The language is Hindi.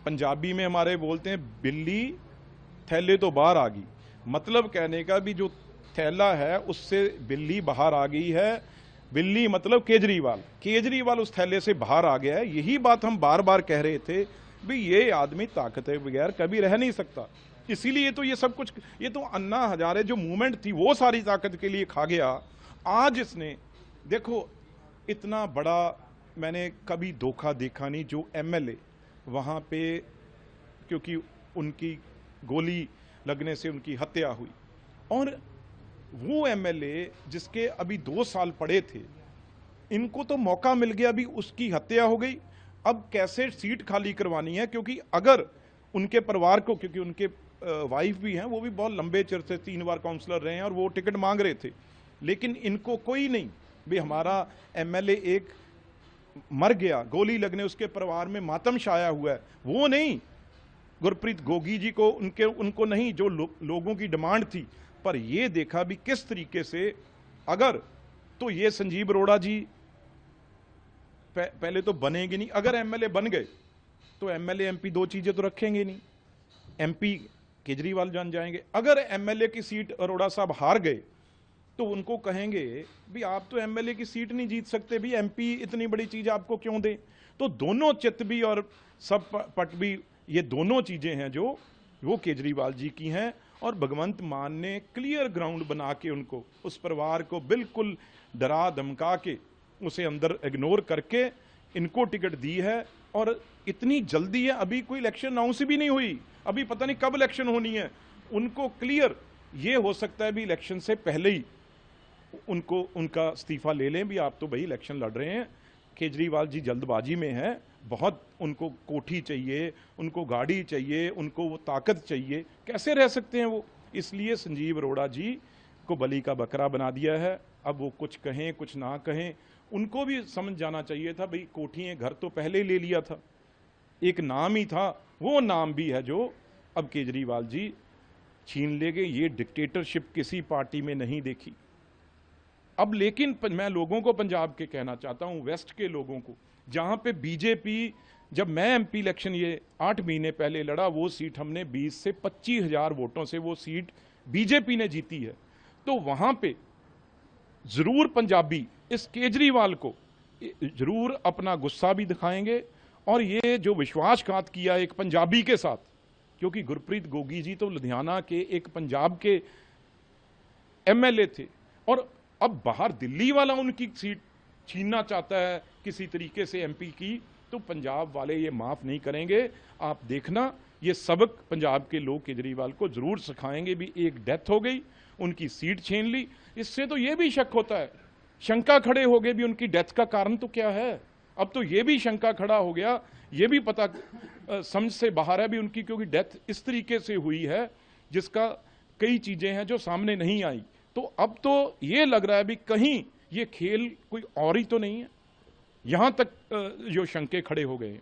पंजाबी में हमारे बोलते हैं बिल्ली थैले तो बाहर आ गई, मतलब कहने का भी जो थैला है उससे बिल्ली बाहर आ गई है। बिल्ली मतलब केजरीवाल, केजरीवाल उस थैले से बाहर आ गया है। यही बात हम बार बार कह रहे थे भी ये आदमी ताकत के बगैर कभी रह नहीं सकता। इसीलिए तो ये सब कुछ, ये तो अन्ना हजारे जो मूवमेंट थी वो सारी ताकत के लिए खा गया। आज इसने देखो इतना बड़ा, मैंने कभी धोखा देखा नहीं। जो एमएलए वहां पे, क्योंकि उनकी गोली लगने से उनकी हत्या हुई, और वो एमएलए जिसके अभी 2 साल पड़े थे, इनको तो मौका मिल गया, अभी उसकी हत्या हो गई। अब कैसे सीट खाली करवानी है, क्योंकि अगर उनके परिवार को, क्योंकि उनके वाइफ भी हैं, वो भी बहुत लंबे चिर से 3 बार काउंसलर रहे हैं और वो टिकट मांग रहे थे, लेकिन इनको कोई नहीं भी हमारा एमएलए एक मर गया, गोली लगने उसके परिवार में मातम छाया हुआ है, वो नहीं। गुरप्रीत गोगी जी को उनको नहीं, जो लोगों की डिमांड थी। पर ये देखा भी किस तरीके से, अगर तो ये संजीव अरोड़ा जी पहले तो बनेंगे नहीं। अगर एमएलए बन गए तो एमएलए एमपी 2 चीजें तो रखेंगे नहीं, एमपी केजरीवाल जान जाएंगे। अगर एमएलए की सीट अरोड़ा साहब हार गए तो उनको कहेंगे भी आप तो एमएलए की सीट नहीं जीत सकते, भी एमपी इतनी बड़ी चीज आपको क्यों दें। तो दोनों चित भी और सब पट भी, ये दोनों चीजें हैं जो वो केजरीवाल जी की हैं। और भगवंत मान ने क्लियर ग्राउंड बना के उनको, उस परिवार को बिल्कुल डरा धमका के, उसे अंदर इग्नोर करके इनको टिकट दी है। और इतनी जल्दी है, अभी कोई इलेक्शन अनाउंस भी नहीं हुई, अभी पता नहीं कब इलेक्शन होनी है। उनको क्लियर ये हो सकता है भी इलेक्शन से पहले ही उनको उनका इस्तीफा ले लें भी, आप तो भाई इलेक्शन लड़ रहे हैं। केजरीवाल जी जल्दबाजी में हैं बहुत, उनको कोठी चाहिए, उनको गाड़ी चाहिए, उनको वो ताकत चाहिए, कैसे रह सकते हैं वो। इसलिए संजीव अरोड़ा जी को बलि का बकरा बना दिया है। अब वो कुछ कहें कुछ ना कहें, उनको भी समझ जाना चाहिए था भाई कोठियां घर तो पहले ही ले लिया था, एक नाम ही था, वो नाम भी है जो अब केजरीवाल जी छीन लेंगे। ये डिक्टेटरशिप किसी पार्टी में नहीं देखी। अब लेकिन मैं लोगों को पंजाब के कहना चाहता हूं, वेस्ट के लोगों को, जहां पे बीजेपी, जब मैं एमपी इलेक्शन ये 8 महीने पहले लड़ा, वो सीट हमने 20 से 25 हजार वोटों से वो सीट बीजेपी ने जीती है। तो वहां पे जरूर पंजाबी इस केजरीवाल को जरूर अपना गुस्सा भी दिखाएंगे। और ये जो विश्वासघात किया एक पंजाबी के साथ, क्योंकि गुरप्रीत गोगी जी तो लुधियाना के एक पंजाब के एमएलए थे, और अब बाहर दिल्ली वाला उनकी सीट छीनना चाहता है किसी तरीके से एमपी की, तो पंजाब वाले ये माफ नहीं करेंगे। आप देखना, ये सबक पंजाब के लोग केजरीवाल को जरूर सिखाएंगे भी। एक डेथ हो गई, उनकी सीट छीन ली, इससे तो ये भी शक होता है, शंका खड़े हो गए भी उनकी डेथ का कारण तो क्या है। अब तो ये भी शंका खड़ा हो गया, ये भी पता समझ से बाहर है भी उनकी, क्योंकि डेथ इस तरीके से हुई है जिसका कई चीजें हैं जो सामने नहीं आई। तो अब तो ये लग रहा है भी कहीं ये खेल कोई और ही तो नहीं है, यहां तक जो शंके खड़े हो गए हैं।